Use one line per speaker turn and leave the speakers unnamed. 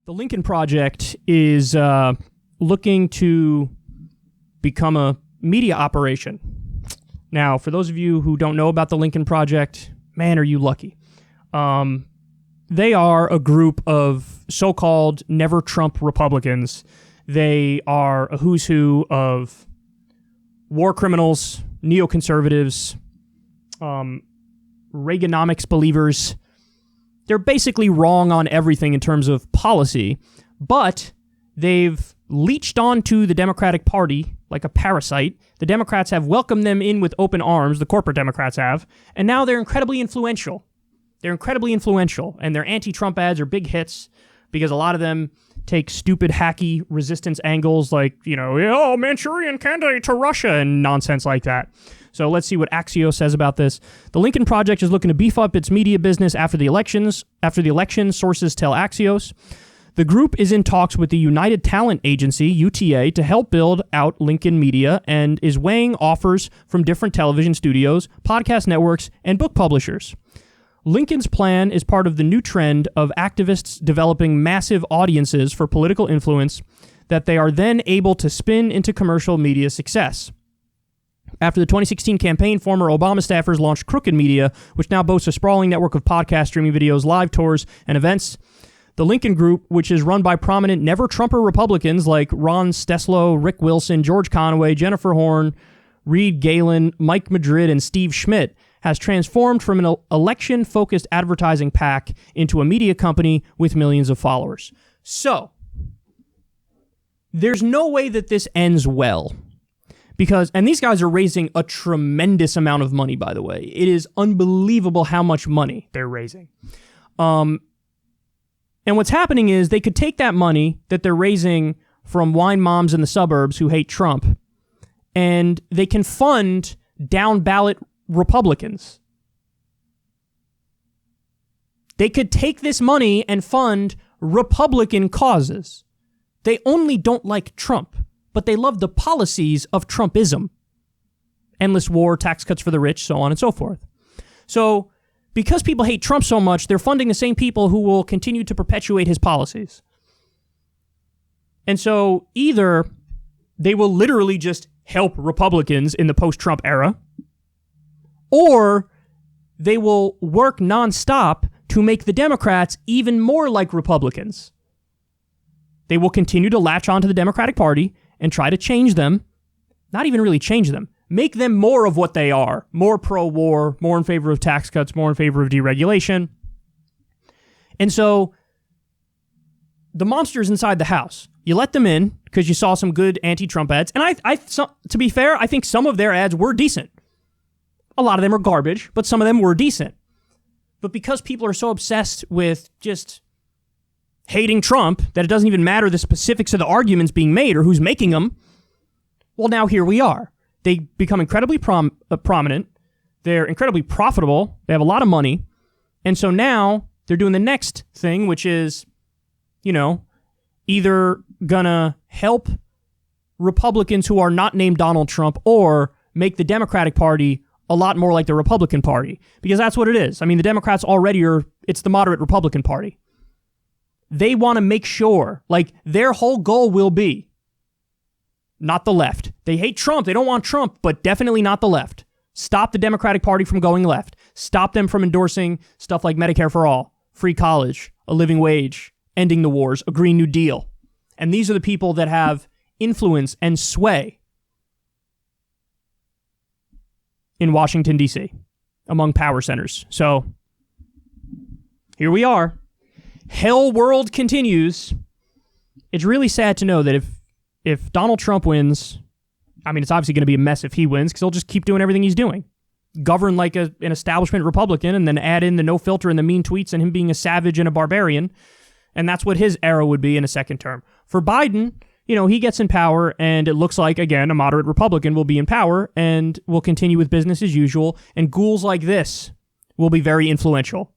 The Lincoln Project is looking to become a media operation. Now, for those of you who don't know about the Lincoln Project, man, are you lucky. They are a group of so-called never-Trump Republicans. They are a who's who of war criminals, neoconservatives, Reaganomics believers. They're basically wrong on everything in terms of policy, but they've leached onto the Democratic Party like a parasite. The Democrats have welcomed them in with open arms, the corporate Democrats have, and now they're incredibly influential. They're incredibly influential, and their anti-Trump ads are big hits because a lot of them take stupid, hacky resistance angles like, oh, Manchurian candidate to Russia and nonsense like that. So let's see what Axios says about this. The Lincoln Project is looking to beef up its media business after the elections. After the election, sources tell Axios. The group is in talks with the United Talent Agency, UTA, to help build out Lincoln Media and is weighing offers from different television studios, podcast networks, and book publishers. Lincoln's plan is part of the new trend of activists developing massive audiences for political influence that they are then able to spin into commercial media success. After the 2016 campaign, former Obama staffers launched Crooked Media, which now boasts a sprawling network of podcast streaming videos, live tours, and events. The Lincoln Group, which is run by prominent never-Trumper Republicans like Ron Steslow, Rick Wilson, George Conway, Jennifer Horn, Reed Galen, Mike Madrid, and Steve Schmidt, has transformed from an election-focused advertising pack into a media company with millions of followers. So, there's no way that this ends well. And these guys are raising a tremendous amount of money, by the way. It is unbelievable how much money they're raising. And what's happening is they could take that money that they're raising from wine moms in the suburbs who hate Trump, and they can fund down-ballot Republicans. They could take this money and fund Republican causes. They only don't like Trump, but they love the policies of Trumpism. Endless war, tax cuts for the rich, so on and so forth. So, because people hate Trump so much, they're funding the same people who will continue to perpetuate his policies. And so, either they will literally just help Republicans in the post-Trump era, or they will work nonstop to make the Democrats even more like Republicans. They will continue to latch onto the Democratic Party and try to change them, not even really change them, make them more of what they are, more pro-war, more in favor of tax cuts, more in favor of deregulation. And so the monster's inside the house. You let them in because you saw some good anti-Trump ads. And to be fair, I think some of their ads were decent. A lot of them are garbage, but some of them were decent. But because people are so obsessed with just hating Trump that it doesn't even matter the specifics of the arguments being made or who's making them, well, now here we are. They become incredibly prominent. They're incredibly profitable. They have a lot of money. And so now they're doing the next thing, which is, either gonna help Republicans who are not named Donald Trump or make the Democratic Party a lot more like the Republican Party. Because that's what it is. I mean, the Democrats already it's the moderate Republican Party. They want to make sure, their whole goal will be not the left. They hate Trump. They don't want Trump, but definitely not the left. Stop the Democratic Party from going left. Stop them from endorsing stuff like Medicare for all, free college, a living wage, ending the wars, a Green New Deal. And these are the people that have influence and sway in Washington, D.C., among power centers. So here we are. Hell world continues. It's really sad to know that if Donald Trump wins, I mean, it's obviously going to be a mess if he wins because he'll just keep doing everything he's doing. Govern like an establishment Republican and then add in the no filter and the mean tweets and him being a savage and a barbarian. And that's what his era would be in a second term. For Biden, he gets in power and it looks like, again, a moderate Republican will be in power and will continue with business as usual. And ghouls like this will be very influential.